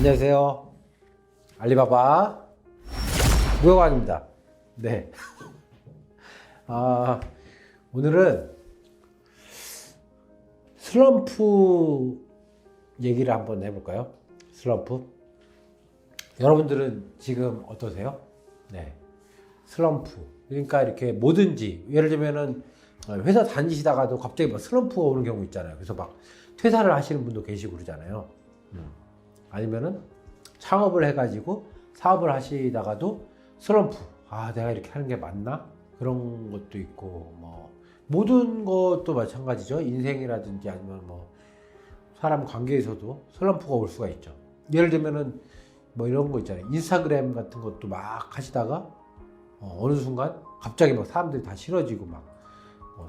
안녕하세요. 알리바바 무역왕입니다. 네. 오늘은 슬럼프 얘기를 한번 해볼까요? 슬럼프. 여러분들은 지금 어떠세요? 네. 슬럼프. 그러니까 이렇게 뭐든지, 예를 들면은 회사 다니시다가도 갑자기 막 슬럼프가 오는 경우 있잖아요. 그래서 막 퇴사를 하시는 분도 계시고 그러잖아요. 아니면은 창업을 해가지고 사업을 하시다가도 슬럼프. 내가 이렇게 하는 게 맞나? 그런 것도 있고, 뭐 모든 것도 마찬가지죠. 인생이라든지 아니면 뭐 사람 관계에서도 슬럼프가 올 수가 있죠. 예를 들면은 뭐 이런 거 있잖아요. 인스타그램 같은 것도 막 하시다가 어느 순간 갑자기 막 사람들이 다 싫어지고 막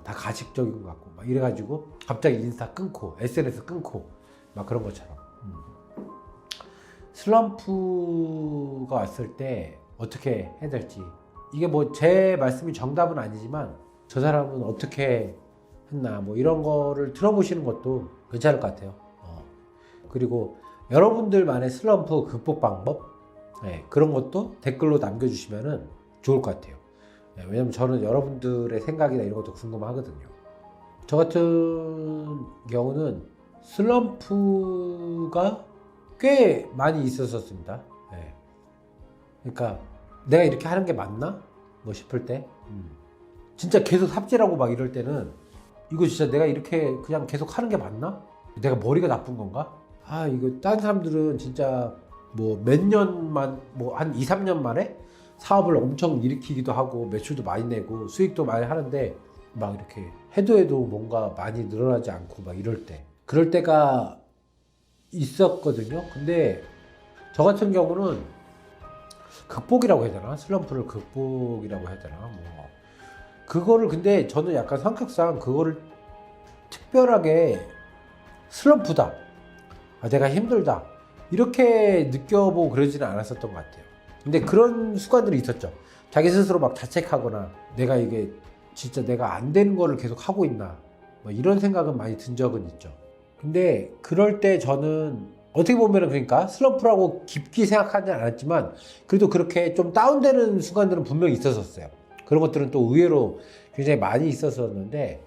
다 가식적인 것 같고 막 이래가지고 갑자기 인스타 끊고 SNS 끊고 막 그런 것처럼. 슬럼프가 왔을 때 어떻게 해야 될지, 이게 뭐 제 말씀이 정답은 아니지만 저 사람은 어떻게 했나 뭐 이런 거를 들어보시는 것도 괜찮을 것 같아요. 그리고 여러분들만의 슬럼프 극복 방법, 그런 것도 댓글로 남겨주시면 좋을 것 같아요. 왜냐면 저는 여러분들의 생각이나 이런 것도 궁금하거든요. 저 같은 경우는 슬럼프가 꽤 많이 있었습니다. 그러니까 내가 이렇게 하는 게 맞나? 뭐 싶을 때, 진짜 계속 삽질하고 막 이럴 때는 이거 진짜 내가 이렇게 그냥 계속 하는 게 맞나? 내가 머리가 나쁜 건가? 이거 다른 사람들은 진짜 뭐 몇 년만, 뭐 한 2, 3년 만에 사업을 엄청 일으키기도 하고 매출도 많이 내고 수익도 많이 하는데 막 이렇게 해도 뭔가 많이 늘어나지 않고 막 이럴 때, 그럴 때가 있었거든요. 근데 저 같은 경우는 극복이라고 해야 되나? 슬럼프를 극복이라고 해야 되나? 뭐 그거를, 근데 저는 약간 성격상 그거를 특별하게 슬럼프다, 내가 힘들다 이렇게 느껴보고 그러지는 않았었던 것 같아요. 근데 그런 순간들이 있었죠. 자기 스스로 막 자책하거나 내가 이게 진짜 내가 안 되는 거를 계속 하고 있나 뭐 이런 생각은 많이 든 적은 있죠. 근데 그럴 때 저는 어떻게 보면은, 그러니까 슬럼프라고 깊게 생각하지 않았지만 그래도 그렇게 좀 다운되는 순간들은 분명히 있었어요. 그런 것들은 또 의외로 굉장히 많이 있었었는데,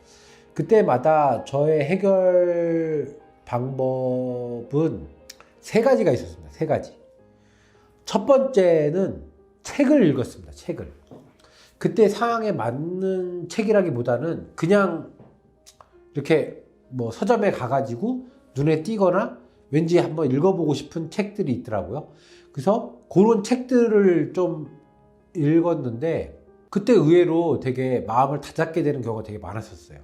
그때마다 저의 해결 방법은 세 가지가 있었습니다. 세 가지. 첫 번째는 책을 읽었습니다. 책을. 그때 상황에 맞는 책이라기보다는 그냥 이렇게 뭐 서점에 가가지고 눈에 띄거나 왠지 한번 읽어보고 싶은 책들이 있더라고요. 그래서 그런 책들을 좀 읽었는데 그때 의외로 되게 마음을 다잡게 되는 경우가 되게 많았었어요.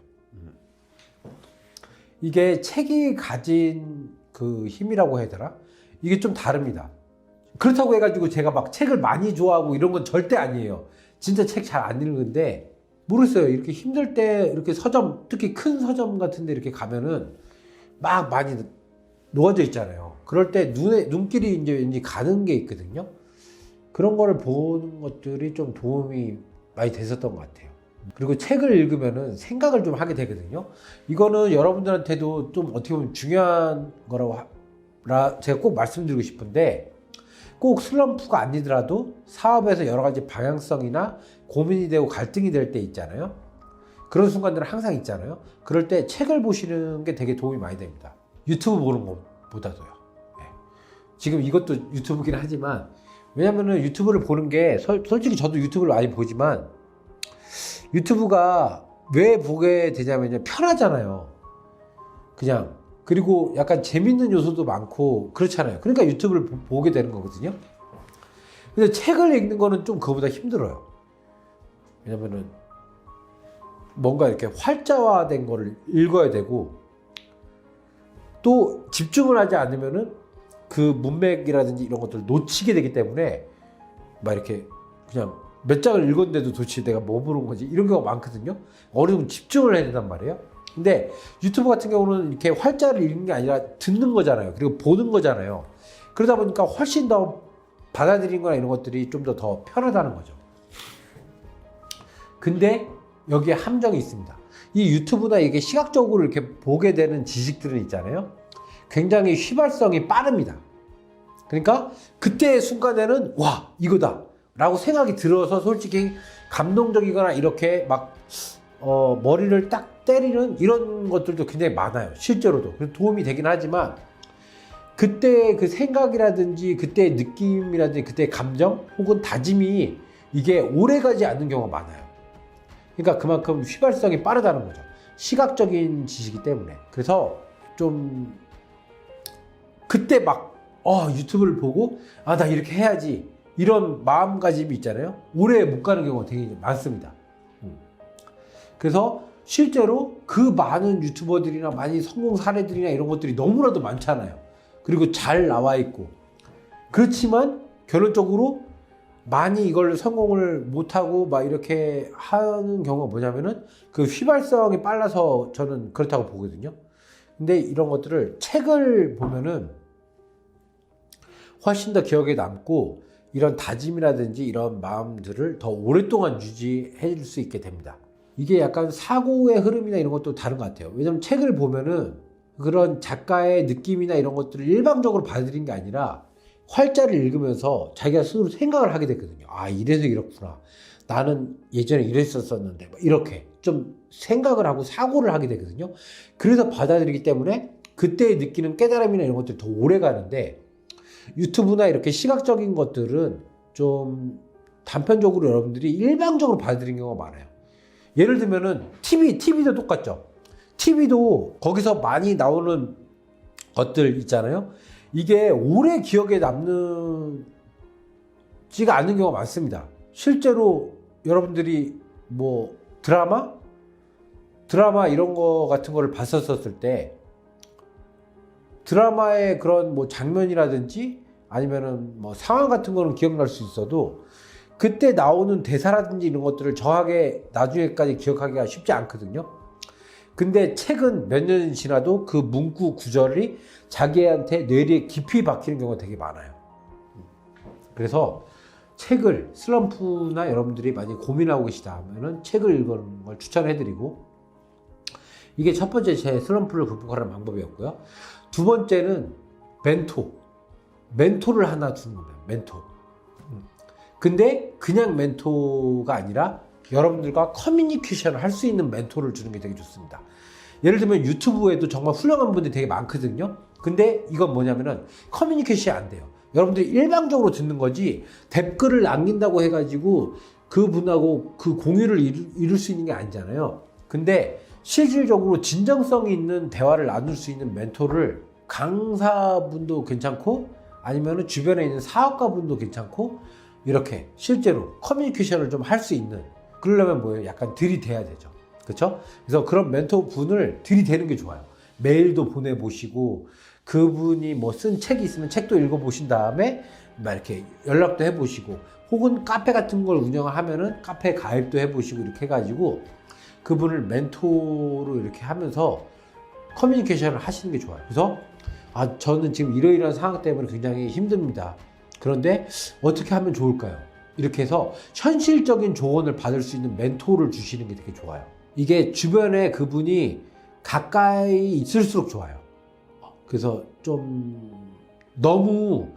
이게 책이 가진 그 힘이라고 해야 되나? 이게 좀 다릅니다. 그렇다고 해가지고 제가 막 책을 많이 좋아하고 이런 건 절대 아니에요. 진짜 책 잘 안 읽는데 모르겠어요. 이렇게 힘들 때 이렇게 서점, 특히 큰 서점 같은 데 이렇게 가면은 막 많이 놓아져 있잖아요. 그럴 때 눈길이 이제 왠지 가는 게 있거든요. 그런 거를 보는 것들이 좀 도움이 많이 됐었던 것 같아요. 그리고 책을 읽으면은 생각을 좀 하게 되거든요. 이거는 여러분들한테도 좀 어떻게 보면 중요한 거라고 제가 꼭 말씀드리고 싶은데, 꼭 슬럼프가 아니더라도 사업에서 여러 가지 방향성이나 고민이 되고 갈등이 될 때 있잖아요. 그런 순간들은 항상 있잖아요. 그럴 때 책을 보시는 게 되게 도움이 많이 됩니다. 유튜브 보는 것보다도요. 지금 이것도 유튜브긴 하지만, 왜냐면은 유튜브를 보는 게 솔직히 저도 유튜브를 많이 보지만 유튜브가 왜 보게 되냐면요, 편하잖아요. 그냥. 그리고 약간 재밌는 요소도 많고 그렇잖아요. 그러니까 유튜브를 보게 되는 거거든요. 근데 책을 읽는 거는 좀 그거보다 힘들어요. 왜냐면은 뭔가 이렇게 활자화된 거를 읽어야 되고, 또 집중을 하지 않으면은 그 문맥이라든지 이런 것들을 놓치게 되기 때문에 막 이렇게 그냥 몇 장을 읽었는데도 도대체 내가 뭐 보는 거지 이런 경우가 많거든요. 어느 정도 집중을 해야 된단 말이에요. 근데 유튜브 같은 경우는 이렇게 활자를 읽는 게 아니라 듣는 거잖아요. 그리고 보는 거잖아요. 그러다 보니까 훨씬 더 받아들이는 거나 이런 것들이 좀 더 편하다는 거죠. 근데 여기에 함정이 있습니다. 이 유튜브나 이게 시각적으로 이렇게 보게 되는 지식들은 있잖아요. 굉장히 휘발성이 빠릅니다. 그러니까 그때 순간에는 와 이거다 라고 생각이 들어서 솔직히 감동적이거나 이렇게 막 머리를 딱 때리는 이런 것들도 굉장히 많아요. 실제로도. 그래서 도움이 되긴 하지만 그때 그 생각이라든지 그때의 느낌이라든지 그때의 감정 혹은 다짐이 이게 오래가지 않는 경우가 많아요. 그러니까 그만큼 휘발성이 빠르다는 거죠. 시각적인 지식이기 때문에. 그래서 좀 그때 막 유튜브를 보고 나 이렇게 해야지 이런 마음가짐이 있잖아요. 오래 못 가는 경우가 되게 많습니다. 그래서 실제로 그 많은 유튜버들이나 많이 성공 사례들이나 이런 것들이 너무나도 많잖아요. 그리고 잘 나와 있고. 그렇지만 결론적으로 많이 이걸 성공을 못하고 막 이렇게 하는 경우가 뭐냐면은 그 휘발성이 빨라서 저는 그렇다고 보거든요. 근데 이런 것들을 책을 보면은 훨씬 더 기억에 남고 이런 다짐이라든지 이런 마음들을 더 오랫동안 유지해 줄 수 있게 됩니다. 이게 약간 사고의 흐름이나 이런 것도 다른 것 같아요. 왜냐면 책을 보면은 그런 작가의 느낌이나 이런 것들을 일방적으로 받아들이는 게 아니라 활자를 읽으면서 자기가 스스로 생각을 하게 됐거든요. 이래서 이렇구나. 나는 예전에 이랬었었는데 이렇게 좀 생각을 하고 사고를 하게 되거든요. 그래서 받아들이기 때문에 그때 느끼는 깨달음이나 이런 것들이 더 오래 가는데 유튜브나 이렇게 시각적인 것들은 좀 단편적으로 여러분들이 일방적으로 받아들이는 경우가 많아요. 예를 들면은 TV도 똑같죠. TV도 거기서 많이 나오는 것들 있잖아요. 이게 오래 기억에 남지가 않는 경우가 많습니다. 실제로 여러분들이 뭐 드라마 이런 거 같은 거를 봤었을 때 드라마의 그런 뭐 장면이라든지 아니면은 뭐 상황 같은 거는 기억날 수 있어도 그때 나오는 대사라든지 이런 것들을 정확하게 나중에까지 기억하기가 쉽지 않거든요. 근데 책은 몇 년이 지나도 그 문구 구절이 자기한테 뇌리에 깊이 박히는 경우가 되게 많아요. 그래서 책을 슬럼프나 여러분들이 많이 고민하고 계시다 하면은 책을 읽는 걸 추천해드리고 이게 첫 번째 제 슬럼프를 극복하는 방법이었고요. 두 번째는 멘토를 하나 주는 겁니다. 멘토. 근데 그냥 멘토가 아니라 여러분들과 커뮤니케이션을 할 수 있는 멘토를 주는 게 되게 좋습니다. 예를 들면 유튜브에도 정말 훌륭한 분들이 되게 많거든요. 근데 이건 뭐냐면은 커뮤니케이션이 안 돼요. 여러분들이 일방적으로 듣는 거지 댓글을 남긴다고 해가지고 그분하고 그 공유를 이룰 수 있는 게 아니잖아요. 근데 실질적으로 진정성이 있는 대화를 나눌 수 있는 멘토를 강사분도 괜찮고 아니면 주변에 있는 사업가분도 괜찮고 이렇게 실제로 커뮤니케이션을 좀 할 수 있는 그러려면 뭐예요? 약간 들이대야 되죠. 그렇죠? 그래서 그런 멘토분을 들이대는 게 좋아요. 메일도 보내보시고 그분이 뭐 쓴 책이 있으면 책도 읽어보신 다음에 막 이렇게 연락도 해보시고 혹은 카페 같은 걸 운영하면은 카페 가입도 해보시고 이렇게 해가지고 그분을 멘토로 이렇게 하면서 커뮤니케이션을 하시는 게 좋아요. 그래서 저는 지금 이러이러한 상황 때문에 굉장히 힘듭니다. 그런데 어떻게 하면 좋을까요? 이렇게 해서 현실적인 조언을 받을 수 있는 멘토를 주시는 게 되게 좋아요. 이게 주변에 그분이 가까이 있을수록 좋아요. 그래서 좀 너무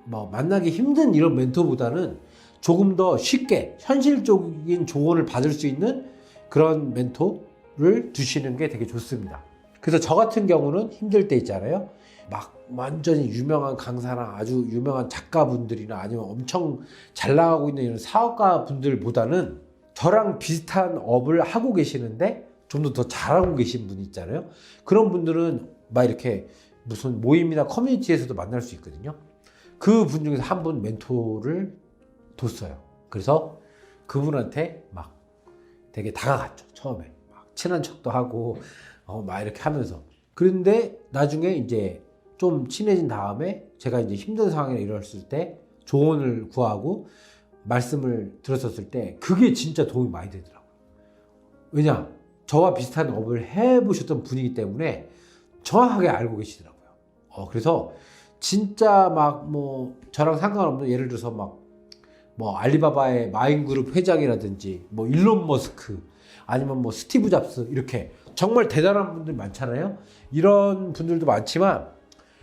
만나기 힘든 이런 멘토보다는 조금 더 쉽게 현실적인 조언을 받을 수 있는 그런 멘토를 두시는 게 되게 좋습니다. 그래서 저 같은 경우는 힘들 때 있잖아요. 막 완전히 유명한 강사나 아주 유명한 작가분들이나 아니면 엄청 잘 나가고 있는 이런 사업가 분들보다는 저랑 비슷한 업을 하고 계시는데 좀 더 잘하고 계신 분이 있잖아요. 그런 분들은 막 이렇게 무슨 모임이나 커뮤니티에서도 만날 수 있거든요. 그 분 중에서 한 분 멘토를 뒀어요. 그래서 그분한테 막 되게 다가갔죠. 처음에 막 친한 척도 하고 막 이렇게 하면서. 그런데 나중에 이제 좀 친해진 다음에 제가 이제 힘든 상황에 이랬을 때 조언을 구하고 말씀을 들었었을 때 그게 진짜 도움이 많이 되더라고요. 왜냐? 저와 비슷한 업을 해보셨던 분이기 때문에 정확하게 알고 계시더라고요. 그래서 진짜 막 저랑 상관없는 예를 들어서 알리바바의 마인그룹 회장이라든지 일론 머스크 아니면 스티브 잡스 이렇게 정말 대단한 분들 많잖아요. 이런 분들도 많지만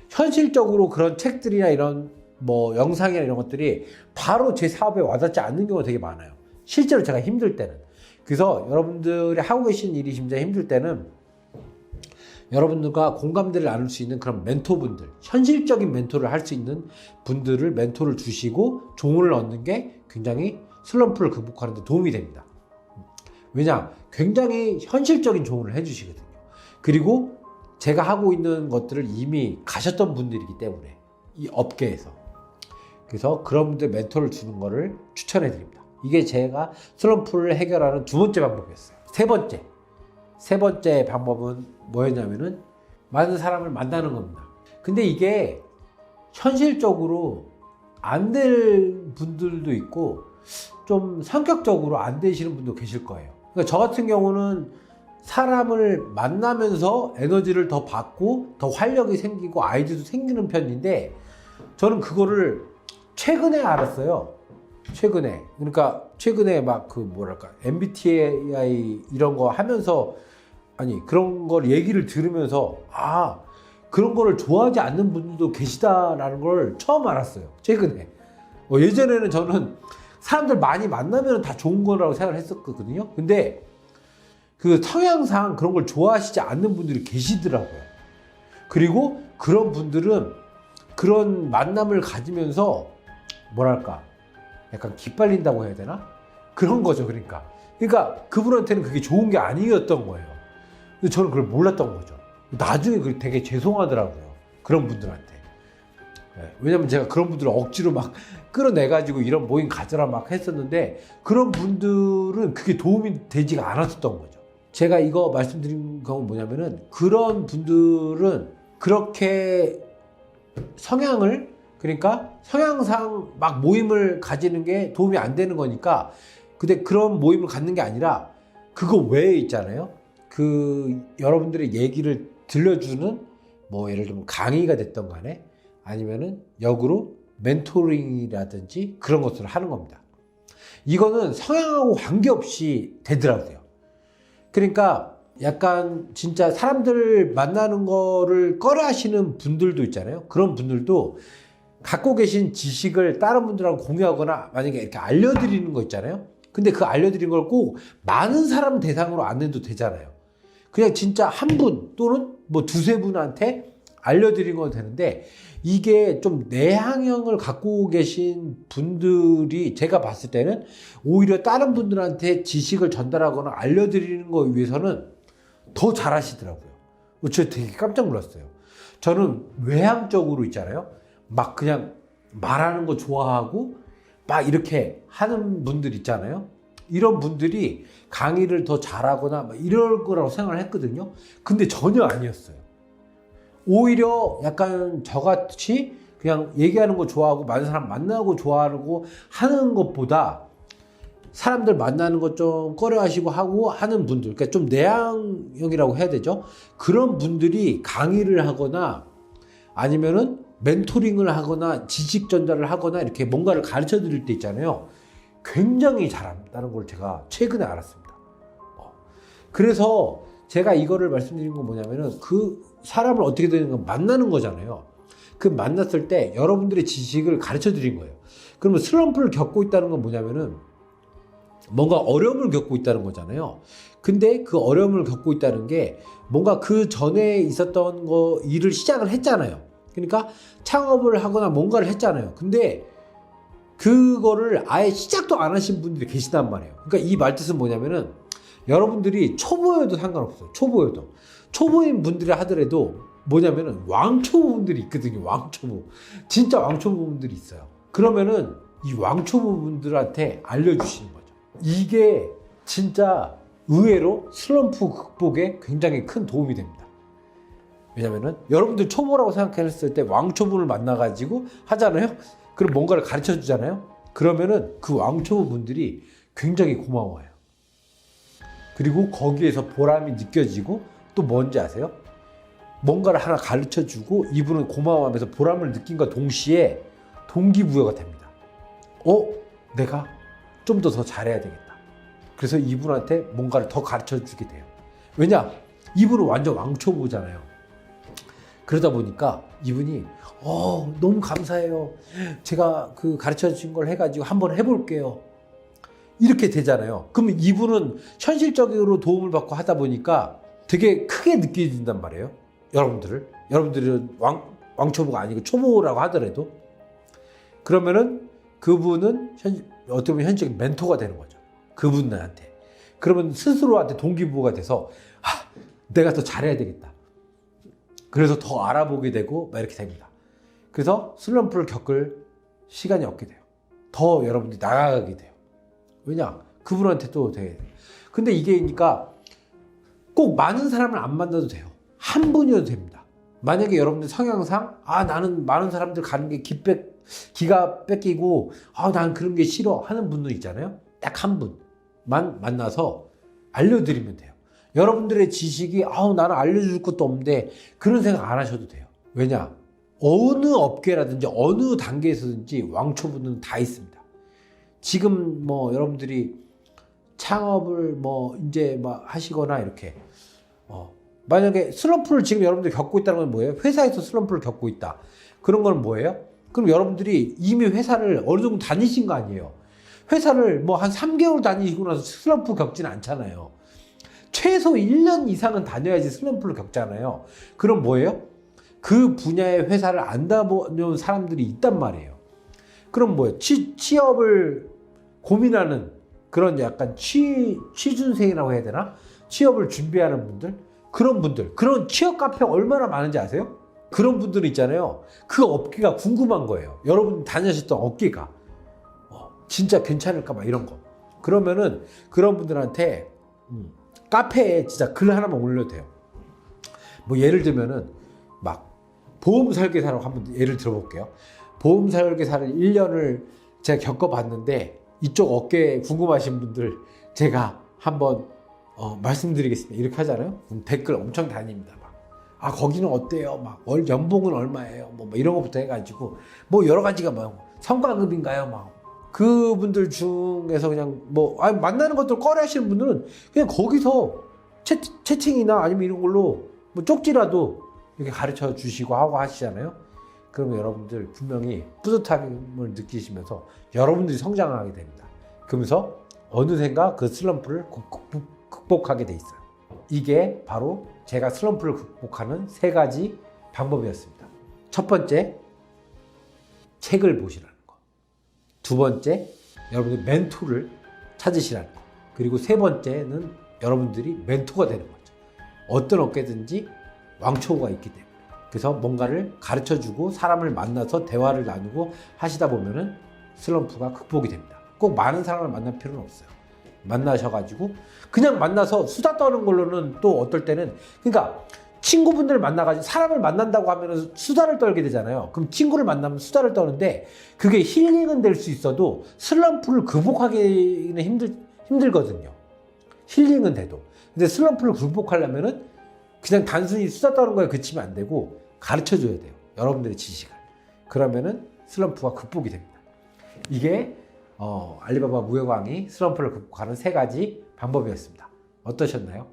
현실적으로 그런 책들이나 이런 뭐 영상이나 이런 것들이 바로 제 사업에 와닿지 않는 경우가 되게 많아요. 실제로 제가 힘들 때는. 그래서 여러분들이 하고 계신 일이 진짜 힘들 때는 여러분들과 공감대를 나눌 수 있는 그런 멘토분들, 현실적인 멘토를 할 수 있는 분들을 멘토를 주시고 조언을 얻는 게 굉장히 슬럼프를 극복하는 데 도움이 됩니다. 왜냐? 굉장히 현실적인 조언을 해주시거든요. 그리고 제가 하고 있는 것들을 이미 가셨던 분들이기 때문에 이 업계에서. 그래서 그런 분들 멘토를 주는 거를 추천해 드립니다. 이게 제가 슬럼프를 해결하는 두 번째 방법이었어요. 세 번째 방법은 뭐였냐면은 많은 사람을 만나는 겁니다. 근데 이게 현실적으로 안 될 분들도 있고 좀 성격적으로 안 되시는 분도 계실 거예요. 그러니까 저 같은 경우는 사람을 만나면서 에너지를 더 받고 더 활력이 생기고 아이디어도 생기는 편인데 저는 그거를 최근에 알았어요. 그러니까 최근에 막 그 뭐랄까 MBTI 이런 거 하면서 아니 그런 걸 얘기를 들으면서 아 그런 거를 좋아하지 않는 분들도 계시다라는 걸 처음 알았어요. 최근에. 예전에는 저는 사람들 많이 만나면 다 좋은 거라고 생각을 했었거든요. 근데 그 성향상 그런 걸 좋아하시지 않는 분들이 계시더라고요. 그리고 그런 분들은 그런 만남을 가지면서 뭐랄까 약간 기빨린다고 해야 되나? 그런 거죠. 그러니까 그분한테는 그게 좋은 게 아니었던 거예요. 근데 저는 그걸 몰랐던 거죠. 나중에 그게 되게 죄송하더라고요. 그런 분들한테. 왜냐면 제가 그런 분들을 억지로 막 끌어내가지고 이런 모임 가져라 막 했었는데 그런 분들은 그게 도움이 되지가 않았었던 거죠. 제가 이거 말씀드린 건 뭐냐면은 그런 분들은 그렇게 성향을 그러니까 성향상 막 모임을 가지는 게 도움이 안 되는 거니까 근데 그런 모임을 갖는 게 아니라 그거 외에 있잖아요. 그 여러분들의 얘기를 들려주는 뭐 예를 들면 강의가 됐던 간에 아니면은 역으로 멘토링이라든지 그런 것들을 하는 겁니다. 이거는 성향하고 관계없이 되더라고요. 그러니까 약간 진짜 사람들 만나는 거를 꺼려 하시는 분들도 있잖아요. 그런 분들도 갖고 계신 지식을 다른 분들하고 공유하거나 만약에 이렇게 알려드리는 거 있잖아요. 근데 그 알려드린 걸 꼭 많은 사람 대상으로 안 해도 되잖아요. 그냥 진짜 한 분 또는 뭐 두세 분한테 알려드린 건 되는데 이게 좀 내향형을 갖고 계신 분들이 제가 봤을 때는 오히려 다른 분들한테 지식을 전달하거나 알려드리는 거에 위해서는 더 잘하시더라고요. 저 되게 깜짝 놀랐어요. 저는 외향적으로 있잖아요. 막 그냥 말하는 거 좋아하고 막 이렇게 하는 분들 있잖아요. 이런 분들이 강의를 더 잘하거나 막 이럴 거라고 생각을 했거든요. 근데 전혀 아니었어요. 오히려 약간 저같이 그냥 얘기하는 거 좋아하고 많은 사람 만나고 좋아하고 하는 것보다 사람들 만나는 것 좀 꺼려 하시고 하고 하는 분들, 그러니까 좀 내향형이라고 해야 되죠. 그런 분들이 강의를 하거나 아니면은 멘토링을 하거나 지식 전달을 하거나 이렇게 뭔가를 가르쳐 드릴 때 있잖아요. 굉장히 잘한다는 걸 제가 최근에 알았습니다. 그래서 제가 이거를 말씀드린 건 뭐냐면은 그 사람을 어떻게 되는 건 만나는 거잖아요. 그 만났을 때 여러분들의 지식을 가르쳐 드린 거예요. 그러면 슬럼프를 겪고 있다는 건 뭐냐면은 뭔가 어려움을 겪고 있다는 거잖아요. 근데 그 어려움을 겪고 있다는 게 뭔가 그 전에 있었던 거 일을 시작을 했잖아요. 그러니까 창업을 하거나 뭔가를 했잖아요. 근데 그거를 아예 시작도 안 하신 분들이 계시단 말이에요. 그러니까 이 말뜻은 뭐냐면은 여러분들이 초보여도 상관없어요. 초보인 분들이 하더라도 뭐냐면은 왕초보 분들이 있거든요. 왕초보. 진짜 왕초보 분들이 있어요. 그러면은 이 왕초보 분들한테 알려주시는 거죠. 이게 진짜 의외로 슬럼프 극복에 굉장히 큰 도움이 됩니다. 왜냐면은 여러분들 초보라고 생각했을 때 왕초보를 만나가지고 하잖아요. 그럼 뭔가를 가르쳐 주잖아요. 그러면은 그 왕초보 분들이 굉장히 고마워요. 그리고 거기에서 보람이 느껴지고 또 뭔지 아세요? 뭔가를 하나 가르쳐 주고 이분은 고마워하면서 보람을 느낀과 동시에 동기부여가 됩니다. 내가 좀 더 잘해야 되겠다. 그래서 이분한테 뭔가를 더 가르쳐 주게 돼요. 왜냐? 이분은 완전 왕초보잖아요. 그러다 보니까 이분이 너무 감사해요. 제가 그 가르쳐 주신 걸 해가지고 한번 해볼게요. 이렇게 되잖아요. 그러면 이분은 현실적으로 도움을 받고 하다 보니까 되게 크게 느껴진단 말이에요. 여러분들은 왕초보가 아니고 초보라고 하더라도. 그러면은 그분은 어떻게 보면 현실적인 멘토가 되는 거죠. 그분한테. 그러면 스스로한테 동기부여가 돼서 내가 더 잘해야 되겠다. 그래서 더 알아보게 되고 막 이렇게 됩니다. 그래서 슬럼프를 겪을 시간이 없게 돼요. 더 여러분들이 나아가게 돼요. 왜냐? 그분한테 또 되게. 근데 이게 그러니까 꼭 많은 사람을 안 만나도 돼요. 한 분이어도 됩니다. 만약에 여러분들 성향상 나는 많은 사람들 가는 게 기가 뺏기고 난 그런 게 싫어 하는 분들 있잖아요. 딱 한 분만 만나서 알려드리면 돼요. 여러분들의 지식이 나는 알려줄 것도 없는데 그런 생각 안 하셔도 돼요. 왜냐? 어느 업계라든지 어느 단계에서든지 왕초보는 다 있습니다. 지금 뭐 여러분들이 창업을 뭐 이제 막 하시거나 이렇게 만약에 슬럼프를 지금 여러분들이 겪고 있다는 건 뭐예요? 회사에서 슬럼프를 겪고 있다. 그런 건 뭐예요? 그럼 여러분들이 이미 회사를 어느 정도 다니신 거 아니에요? 회사를 뭐 한 3개월 다니시고 나서 슬럼프 겪지는 않잖아요. 최소 1년 이상은 다녀야지 슬럼프를 겪잖아요. 그럼 뭐예요? 그 분야의 회사를 안 다녀온 사람들이 있단 말이에요. 그럼 뭐예요? 취업을 고민하는 그런 약간 취준생이라고 해야 되나? 취업을 준비하는 분들? 그런 취업 카페 얼마나 많은지 아세요? 그런 분들 있잖아요. 그 업계가 궁금한 거예요. 여러분 다니셨던 업계가 진짜 괜찮을까 막 이런 거. 그러면은 그런 분들한테 카페에 진짜 글 하나만 올려도 돼요. 뭐 예를 들면은 막 보험 설계사라고 한번 예를 들어볼게요. 보험 설계사를 1년을 제가 겪어봤는데 이쪽 업계 궁금하신 분들 제가 한번 말씀드리겠습니다. 이렇게 하잖아요. 그럼 댓글 엄청 다닙니다. 막 거기는 어때요? 막 연봉은 얼마예요? 뭐 이런 것부터 해가지고 뭐 여러 가지가 막 성과급인가요? 막 그분들 중에서 그냥 뭐 만나는 것들 꺼려하시는 분들은 그냥 거기서 채팅이나 아니면 이런 걸로 뭐 쪽지라도 이렇게 가르쳐 주시고 하고 하시잖아요. 그러면 여러분들 분명히 뿌듯함을 느끼시면서 여러분들이 성장하게 됩니다. 그러면서 어느샌가 그 슬럼프를 극복하게 돼 있어요. 이게 바로 제가 슬럼프를 극복하는 3가지 방법이었습니다. 첫 번째, 책을 보시라는 거. 두 번째, 여러분들 멘토를 찾으시라는 거. 그리고 세 번째는 여러분들이 멘토가 되는 거죠. 어떤 업계든지 왕초보가 있기 때문에. 그래서 뭔가를 가르쳐주고 사람을 만나서 대화를 나누고 하시다 보면은 슬럼프가 극복이 됩니다. 꼭 많은 사람을 만날 필요는 없어요. 만나셔가지고 그냥 만나서 수다 떠는 걸로는 또 어떨 때는 그러니까 친구분들 만나가지고 사람을 만난다고 하면 수다를 떨게 되잖아요. 그럼 친구를 만나면 수다를 떠는데 그게 힐링은 될 수 있어도 슬럼프를 극복하기는 힘들거든요. 힐링은 돼도. 근데 슬럼프를 극복하려면은 그냥 단순히 수다 떠는 거에 그치면 안 되고 가르쳐줘야 돼요. 여러분들의 지식을. 그러면은 슬럼프가 극복이 됩니다. 이게 알리바바 무역왕이 슬럼프를 극복하는 3가지 방법이었습니다. 어떠셨나요?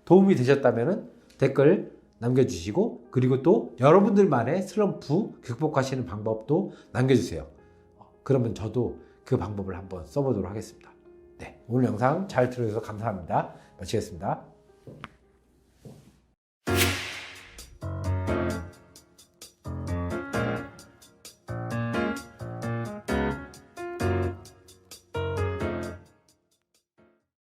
도움이 되셨다면 댓글 남겨주시고 그리고 또 여러분들만의 슬럼프 극복하시는 방법도 남겨주세요. 그러면 저도 그 방법을 한번 써보도록 하겠습니다. 네, 오늘 영상 잘 들어주셔서 감사합니다. 마치겠습니다.